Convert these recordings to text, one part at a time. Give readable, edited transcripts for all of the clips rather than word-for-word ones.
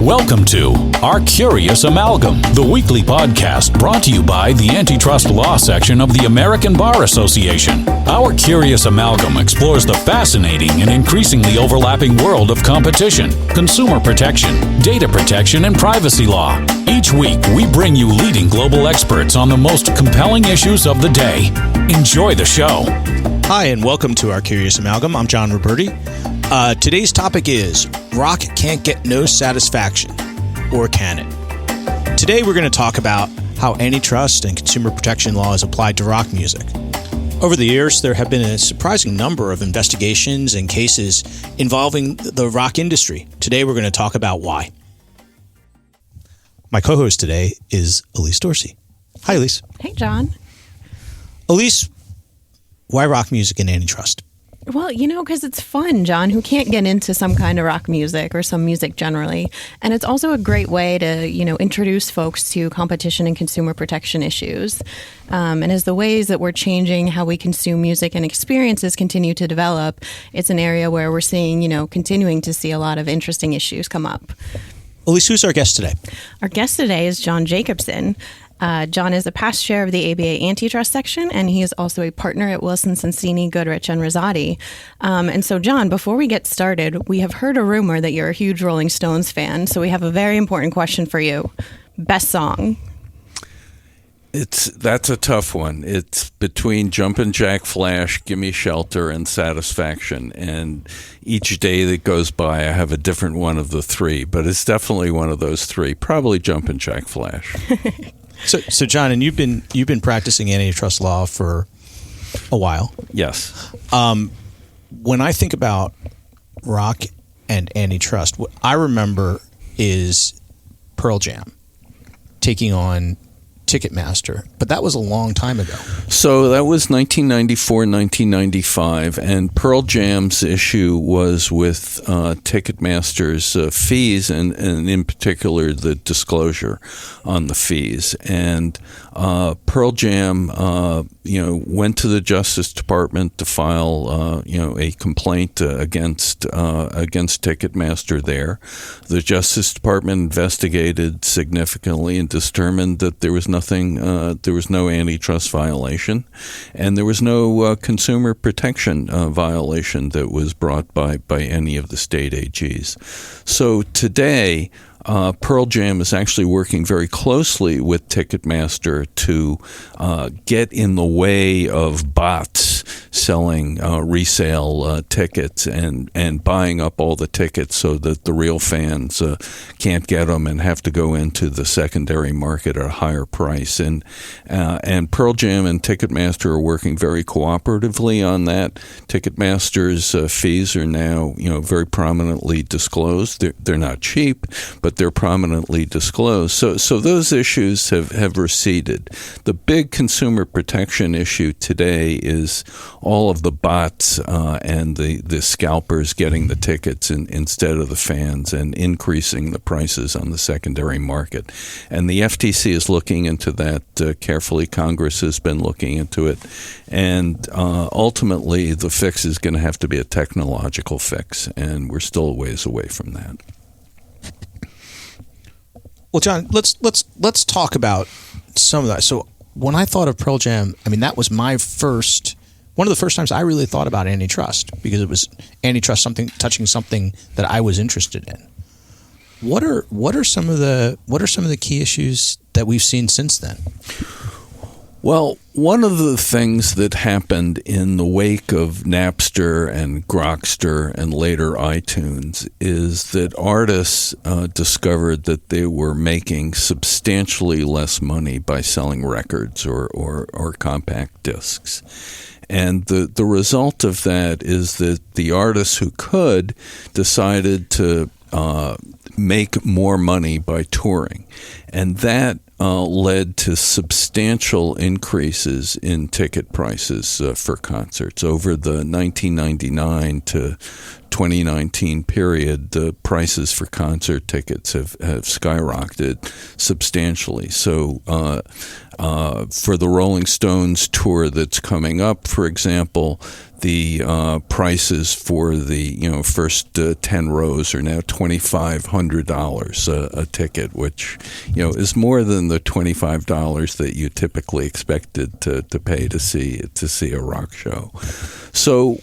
Welcome to Our Curious Amalgam, the weekly podcast brought to you by the Antitrust Law section of the American Bar Association. Our Curious Amalgam explores the fascinating and increasingly overlapping world of competition, consumer protection, data protection, and privacy law. Each week, we bring you leading global experts on the most compelling issues of the day. Enjoy the show. Hi, and welcome to Our Curious Amalgam. I'm John Roberti. Today's topic is rock can't get no satisfaction, or can it? Today we're going to talk about how antitrust and consumer protection law is applied to rock music. Over the years, there have been a surprising number of investigations and cases involving the rock industry. Today we're going to talk about why. My co-host today is Elyse Dorsey. Hi, Elyse. Hey, John. Elyse, why rock music and antitrust? Well, because it's fun, John. Who can't get into some kind of rock music or some music generally? And it's also a great way to, introduce folks to competition and consumer protection issues. And as the ways that we're changing how we consume music and experiences continue to develop, it's an area where we're seeing, continuing to see a lot of interesting issues come up. Elyse, who's our guest today? Our guest today is John Jacobson. John is a past chair of the ABA Antitrust section, and he is also a partner at Wilson Sonsini, Goodrich, and Rosati. And so, John, before we get started, we have heard a rumor that you're a huge Rolling Stones fan, so we have a very important question for you. Best song? That's a tough one. It's between Jumpin' Jack Flash, Gimme Shelter, and Satisfaction. And each day that goes by, I have a different one of the three, but it's definitely one of those three. Probably Jumpin' Jack Flash. So John, and you've been practicing antitrust law for a while. Yes. When I think about rock and antitrust, what I remember is Pearl Jam taking on Ticketmaster, but that was a long time ago. So that was 1994, 1995, and Pearl Jam's issue was with Ticketmaster's fees, and in particular the disclosure on the fees. And Pearl Jam, went to the Justice Department to file, a complaint against Ticketmaster there. The Justice Department investigated significantly and determined that there was no antitrust violation, and there was no consumer protection violation that was brought by any of the state AGs. So today, Pearl Jam is actually working very closely with Ticketmaster to get in the way of bots selling resale tickets and buying up all the tickets so that the real fans can't get them and have to go into the secondary market at a higher price. And Pearl Jam and Ticketmaster are working very cooperatively on that. Ticketmaster's fees are now very prominently disclosed. They're not cheap, but they're prominently disclosed. So those issues have receded. The big consumer protection issue today is all of the bots and the scalpers getting the tickets instead of the fans and increasing the prices on the secondary market. And the FTC is looking into that carefully. Congress has been looking into it. And ultimately, the fix is going to have to be a technological fix, and we're still a ways away from that. Well, John, let's talk about some of that. So when I thought of Pearl Jam, that was one of the first times I really thought about antitrust, because it was antitrust touching something that I was interested in. What are some of the key issues that we've seen since then? Well, one of the things that happened in the wake of Napster and Grokster and later iTunes is that artists discovered that they were making substantially less money by selling records or compact discs. And the result of that is that the artists who could decided to make more money by touring. And that led to substantial increases in ticket prices for concerts over the 1999 to 2019 period, the prices for concert tickets have skyrocketed substantially. So for the Rolling Stones tour that's coming up, for example, the prices for the first 10 rows are now $2,500 a ticket, which is more than the $25 that you typically expected to pay to see a rock show. So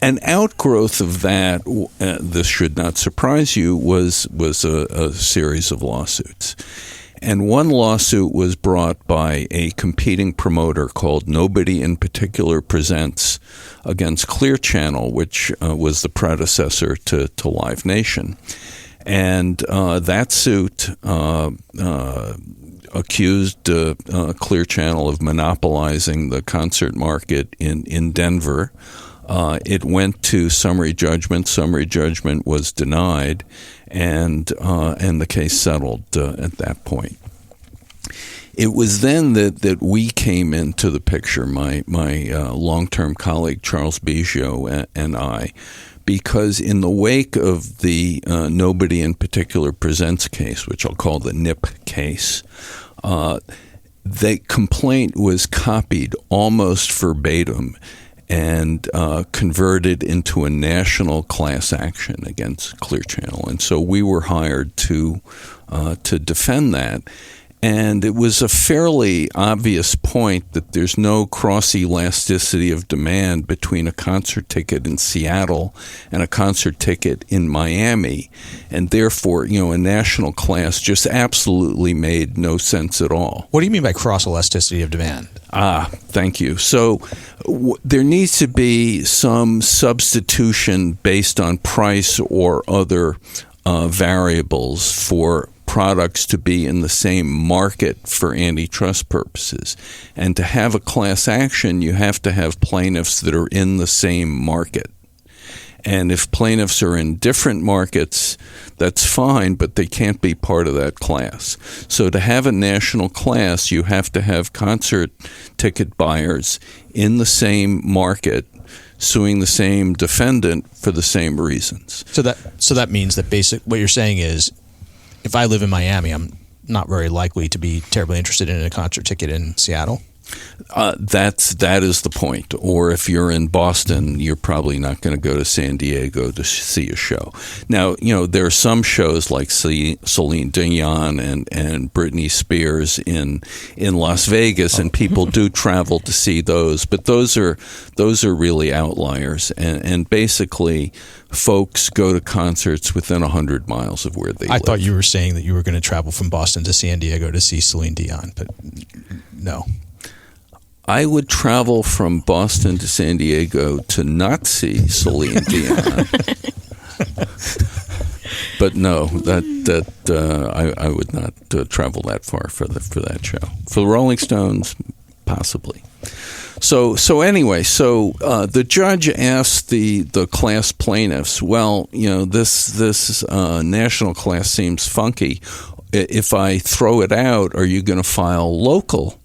an outgrowth of that, this should not surprise you, was a series of lawsuits. And one lawsuit was brought by a competing promoter called Nobody in Particular Presents against Clear Channel, which was the predecessor to Live Nation. And that suit accused Clear Channel of monopolizing the concert market in Denver. It went to summary judgment. Summary judgment was denied, and the case settled at that point. It was then that we came into the picture, my long-term colleague Charles Biggio and I, because in the wake of the Nobody in Particular Presents case, which I'll call the NIP case, the complaint was copied almost verbatim and converted into a national class action against Clear Channel. And so we were hired to defend that. And it was a fairly obvious point that there's no cross-elasticity of demand between a concert ticket in Seattle and a concert ticket in Miami. And therefore, a national class just absolutely made no sense at all. What do you mean by cross-elasticity of demand? Thank you. So there needs to be some substitution based on price or other variables for products to be in the same market for antitrust purposes. And to have a class action, you have to have plaintiffs that are in the same market. And if plaintiffs are in different markets, that's fine, but they can't be part of that class. So to have a national class, you have to have concert ticket buyers in the same market suing the same defendant for the same reasons. So that means that what you're saying is, if I live in Miami, I'm not very likely to be terribly interested in a concert ticket in Seattle. That is the point. Or if you're in Boston, you're probably not going to go to San Diego to see a show. Now, there are some shows like Celine Dion and Britney Spears in Las Vegas, and people do travel to see those. But those are really outliers, and basically, folks go to concerts within 100 miles of where they live. I thought you were saying that you were going to travel from Boston to San Diego to see Celine Dion, but no. I would travel from Boston to San Diego to not see Celine Dion. But no, I would not travel that far for that show. For the Rolling Stones, possibly. So anyway, the judge asked the class plaintiffs, well, this national class seems funky. If I throw it out, are you going to file local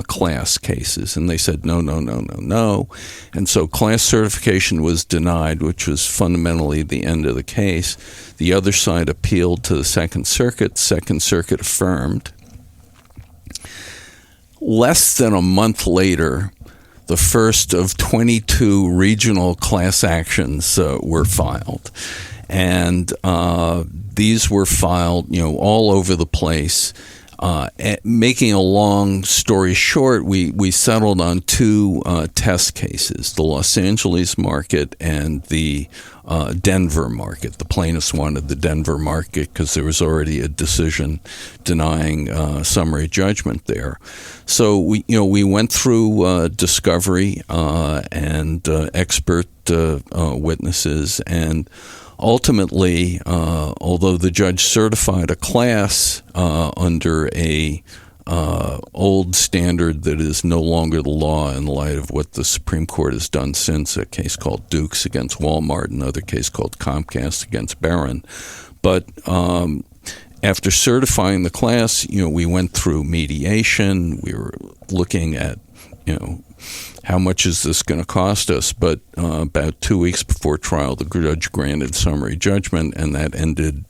class cases? And they said no. And so class certification was denied, which was fundamentally the end of the case. The other side appealed to the Second Circuit. Second Circuit affirmed. Less than a month later, the first of 22 regional class actions were filed. And these were filed, all over the place. Making a long story short, we settled on two test cases, the Los Angeles market and the Denver market. The plaintiffs wanted the Denver market because there was already a decision denying summary judgment there. So we went through discovery and expert witnesses, and ultimately, although the judge certified a class under a old standard that is no longer the law in light of what the Supreme Court has done since, a case called Dukes against Walmart, another case called Comcast against Barron. But after certifying the class, we went through mediation. We were looking at, how much is this going to cost us? But about 2 weeks before trial, the judge granted summary judgment, and that ended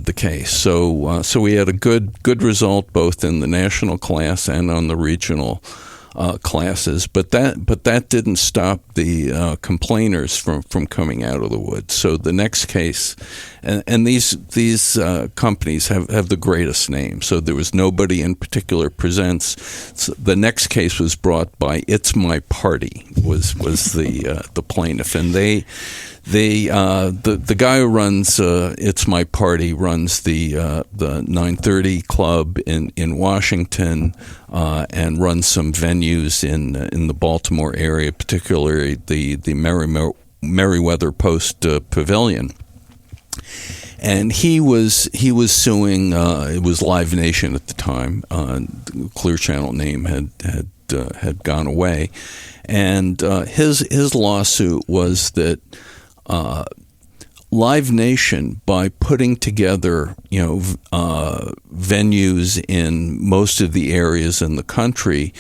the case. So we had a good result both in the national class and on the regional classes, but that didn't stop the complainers from coming out of the woods. So the next case, and these companies have the greatest name. So there was Nobody in Particular Presents. So the next case was brought by It's My Party was the plaintiff, and the guy who runs It's My Party runs the 930 Club in Washington and runs some venues in the Baltimore area, particularly the Merriweather Post Pavilion. And he was suing. It was Live Nation at the time. The Clear Channel name had gone away, and his lawsuit was that Live Nation, by putting together venues in most of the areas in the country,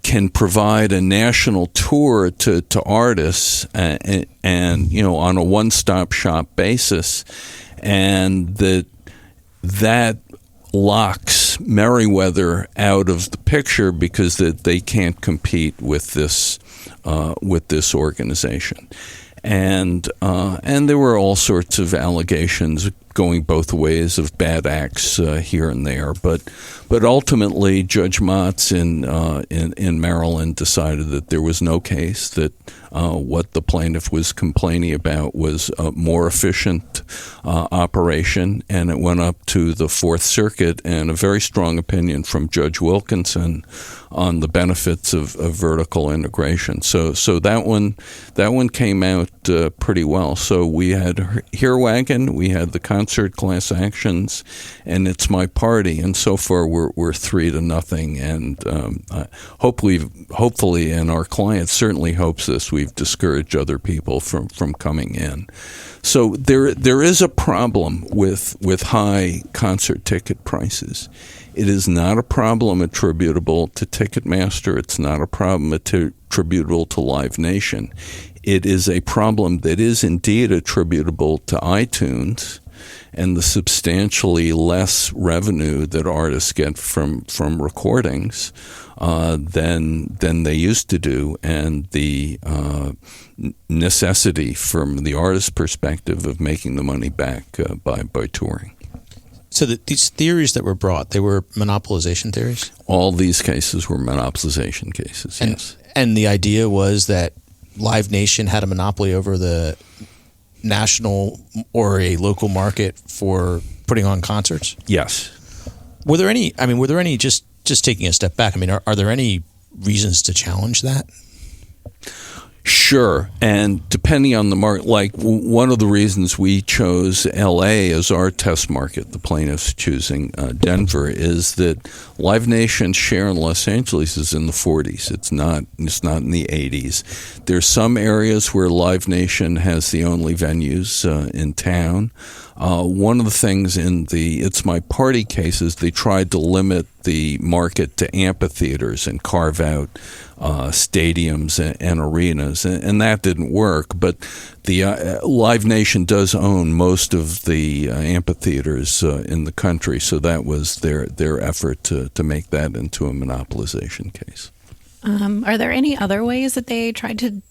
can provide a national tour to artists and on a one-stop shop basis, and that locks Merriweather out of the picture because they can't compete with this organization. And there were all sorts of allegations going both ways of bad acts here and there, but ultimately Judge Motz in Maryland decided that there was no case, that what the plaintiff was complaining about was a more efficient operation, and it went up to the Fourth Circuit, and a very strong opinion from Judge Wilkinson on the benefits of vertical integration. So that one came out pretty well. So we had Hearwagon, we had the concert class actions, and It's My Party, and so far we're 3-0, and hopefully, and our client certainly hopes this, we've discouraged other people from coming in. So there is a problem with high concert ticket prices. It is not a problem attributable to Ticketmaster. It's not a problem attributable to Live Nation. It is a problem that is indeed attributable to iTunes and the substantially less revenue that artists get from recordings than they used to do, and the necessity from the artist's perspective of making the money back by touring. So these theories that were brought, they were monopolization theories? All these cases were monopolization cases, yes. And the idea was that Live Nation had a monopoly over the national or a local market for putting on concerts? Yes. Were there any, just taking a step back, are there any reasons to challenge that? Sure, and depending on the market, like one of the reasons we chose L.A. as our test market, the plaintiffs choosing Denver, is that Live Nation's share in Los Angeles is in the 40s. It's not in the 80s. There's some areas where Live Nation has the only venues in town. One of the things in the It's My Party cases, they tried to limit the market to amphitheaters and carve out stadiums and arenas, and that didn't work. But the Live Nation does own most of the amphitheaters in the country, so that was their effort to make that into a monopolization case. Are there any other ways that they tried to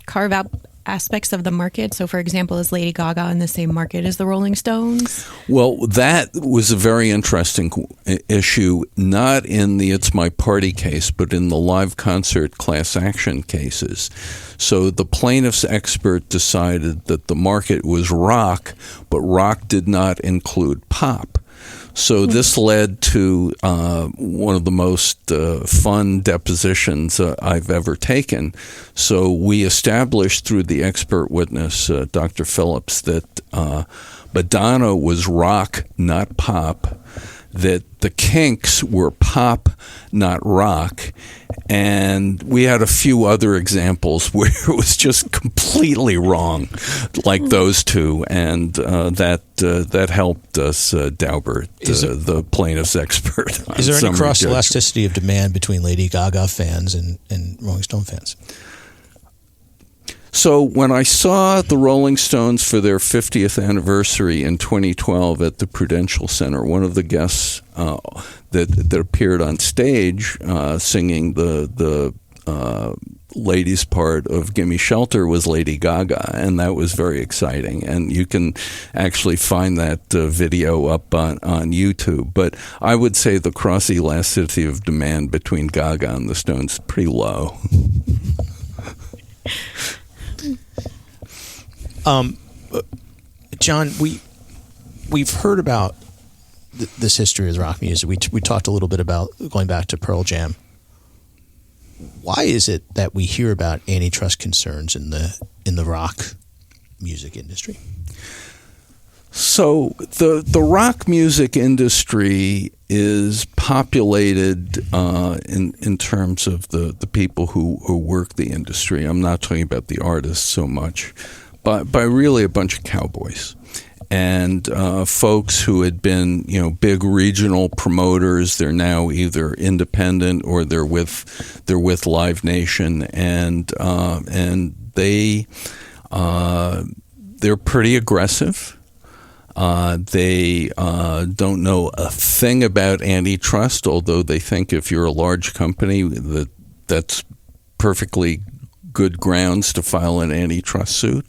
carve out aspects of the market? So, for example, is Lady Gaga in the same market as the Rolling Stones? Well, that was a very interesting issue, not in the It's My Party case, but in the live concert class action cases. So the plaintiff's expert decided that the market was rock, but rock did not include pop. So this led to one of the most fun depositions I've ever taken. So we established through the expert witness, Dr. Phillips, that Madonna was rock, not pop, that the Kinks were pop, not rock. And we had a few other examples where it was just completely wrong, like those two, and that helped us, Daubert, the plaintiff's expert. Is there any cross elasticity of demand between Lady Gaga fans and Rolling Stone fans? So when I saw the Rolling Stones for their 50th anniversary in 2012 at the Prudential Center, one of the guests that appeared on stage singing the ladies' part of Gimme Shelter was Lady Gaga, and that was very exciting. And you can actually find that video up on YouTube. But I would say the cross-elasticity of demand between Gaga and the Stones is pretty low. John, we've heard about this history of rock music. We talked a little bit about going back to Pearl Jam. Why is it that we hear about antitrust concerns in the rock music industry? So the rock music industry is populated in terms of the people who work the industry. I'm not talking about the artists so much, but by really a bunch of cowboys and folks who had been, big regional promoters. They're now either independent or they're with Live Nation, and they're pretty aggressive. They don't know a thing about antitrust, although they think if you're a large company that's perfectly good grounds to file an antitrust suit.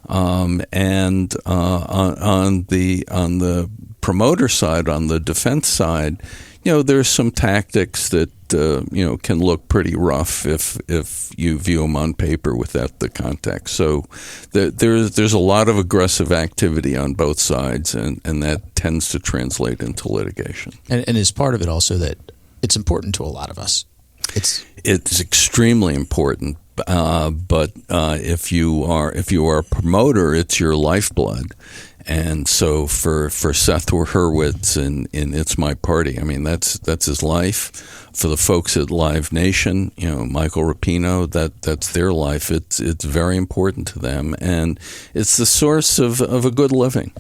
And on the promoter side, on the defense side, there's some tactics that can look pretty rough if you view them on paper without the context. So there's a lot of aggressive activity on both sides, and that tends to translate into litigation. And is part of it also that it's important to a lot of us? It's extremely important. But if you are a promoter, it's your lifeblood. And so for Seth Hurwitz in It's My Party, I mean that's his life. For the folks at Live Nation, Michael Rapino, that's their life. It's very important to them, and it's the source of a good living.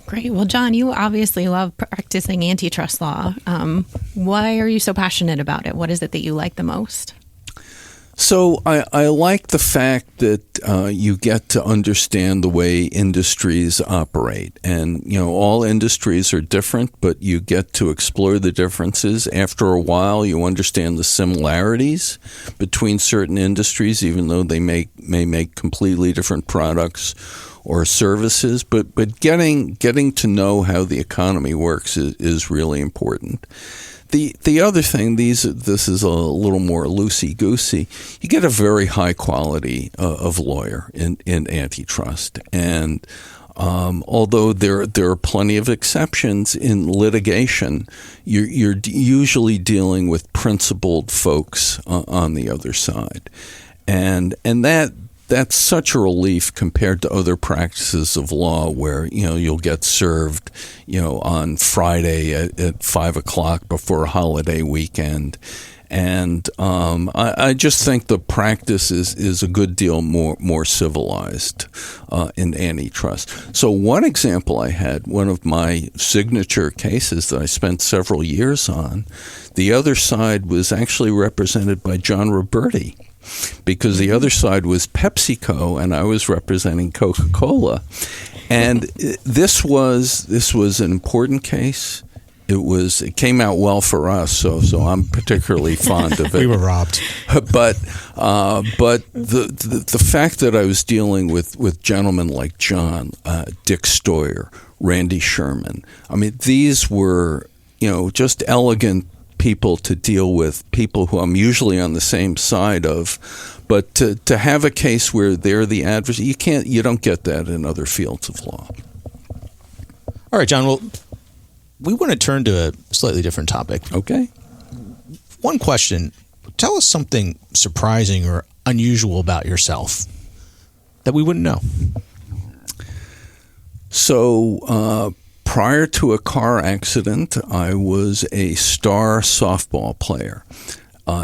Great. Well, John, you obviously love practicing antitrust law. Why are you so passionate about it? What is it that you like the most? So I like the fact that you get to understand the way industries operate. And, all industries are different, but you get to explore the differences. After a while, you understand the similarities between certain industries, even though they may make completely different products or services, but getting to know how the economy works is really important. The other thing, this is a little more loosey-goosey. You get a very high quality of lawyer in antitrust, and although there are plenty of exceptions in litigation, you're usually dealing with principled folks on the other side, and that's such a relief compared to other practices of law where, you'll get served, on Friday at 5 o'clock before a holiday weekend. And I just think the practice is a good deal more civilized in antitrust. So one example I had, one of my signature cases that I spent several years on, the other side was actually represented by John Roberti, because the other side was PepsiCo and I was representing Coca-Cola. And this was an important case. It came out well for us, so I'm particularly fond of it. We were robbed. But the fact that I was dealing with gentlemen like John, Dick Stoyer, Randy Sherman, I mean, these were, just elegant people to deal with, people who I'm usually on the same side of, but to have a case where they're the adversary, you don't get that in other fields of law. All right, John, well, we want to turn to a slightly different topic. Okay. One question, tell us something surprising or unusual about yourself that we wouldn't know. So prior to a car accident, I was a star softball player.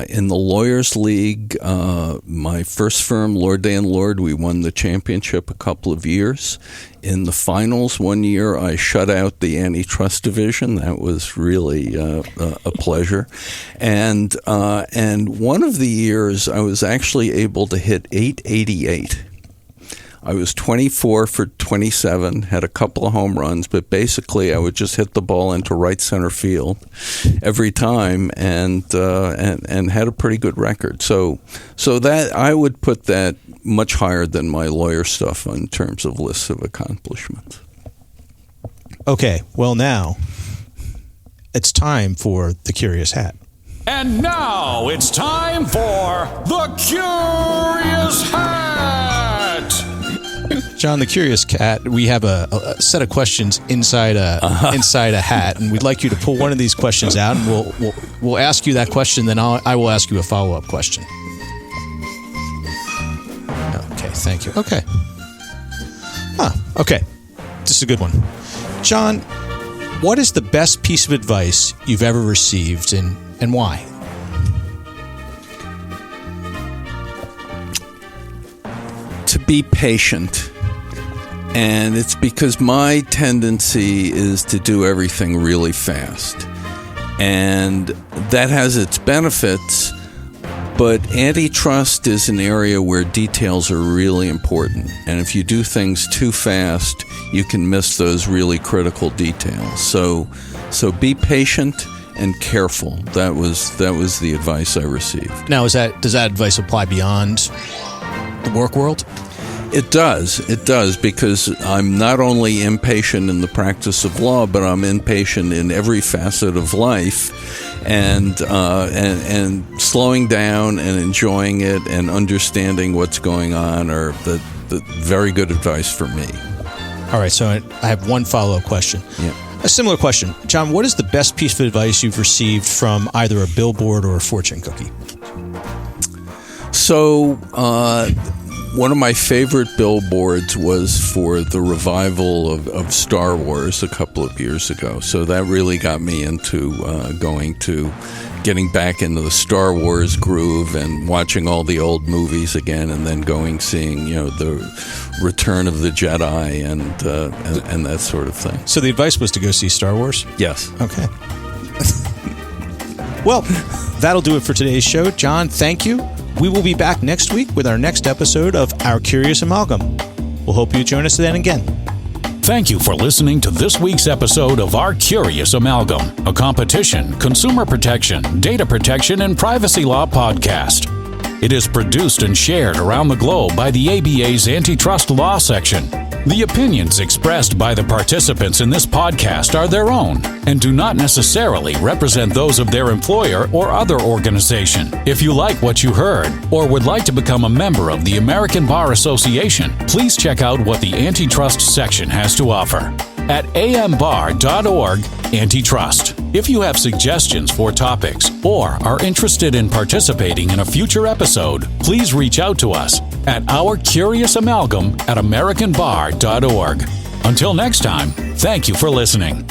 In the Lawyers League, my first firm, Lord Day & Lord, we won the championship a couple of years. In the finals one year, I shut out the Antitrust division. That was really a pleasure. And one of the years, I was actually able to hit .888. I was 24 for 27, had a couple of home runs, but basically I would just hit the ball into right center field every time, and had a pretty good record. So that I would put that much higher than my lawyer stuff in terms of lists of accomplishments. Okay, well now it's time for the Curious Hat. And now it's time for the Curious Hat. John, the Curious Cat, we have a set of questions inside a hat, and we'd like you to pull one of these questions out, and we'll ask you that question, then I will ask you a follow-up question. Okay, thank you. Okay. Okay. This is a good one. John, what is the best piece of advice you've ever received, and why? To be patient. And it's because my tendency is to do everything really fast. And that has its benefits, but antitrust is an area where details are really important. And if you do things too fast, you can miss those really critical details. So be patient and careful. That was the advice I received. Now, does that advice apply beyond the work world? It does, because I'm not only impatient in the practice of law, but I'm impatient in every facet of life, and slowing down and enjoying it and understanding what's going on are the very good advice for me. All right, so I have one follow-up question. Yeah. A similar question. John, what is the best piece of advice you've received from either a billboard or a fortune cookie? So, one of my favorite billboards was for the revival of Star Wars a couple of years ago. So that really got me into getting back into the Star Wars groove and watching all the old movies again, and then seeing the Return of the Jedi and that sort of thing. So the advice was to go see Star Wars? Yes. Okay. Well, that'll do it for today's show. John, thank you. We will be back next week with our next episode of Our Curious Amalgam. We'll hope you join us then again. Thank you for listening to this week's episode of Our Curious Amalgam, a competition, consumer protection, data protection, and privacy law podcast. It is produced and shared around the globe by the ABA's Antitrust Law Section. The opinions expressed by the participants in this podcast are their own and do not necessarily represent those of their employer or other organization. If you like what you heard or would like to become a member of the American Bar Association, please check out what the Antitrust section has to offer at ambar.org Antitrust. If you have suggestions for topics or are interested in participating in a future episode, please reach out to us at ourcuriousamalgam@americanbar.org. Until next time, thank you for listening.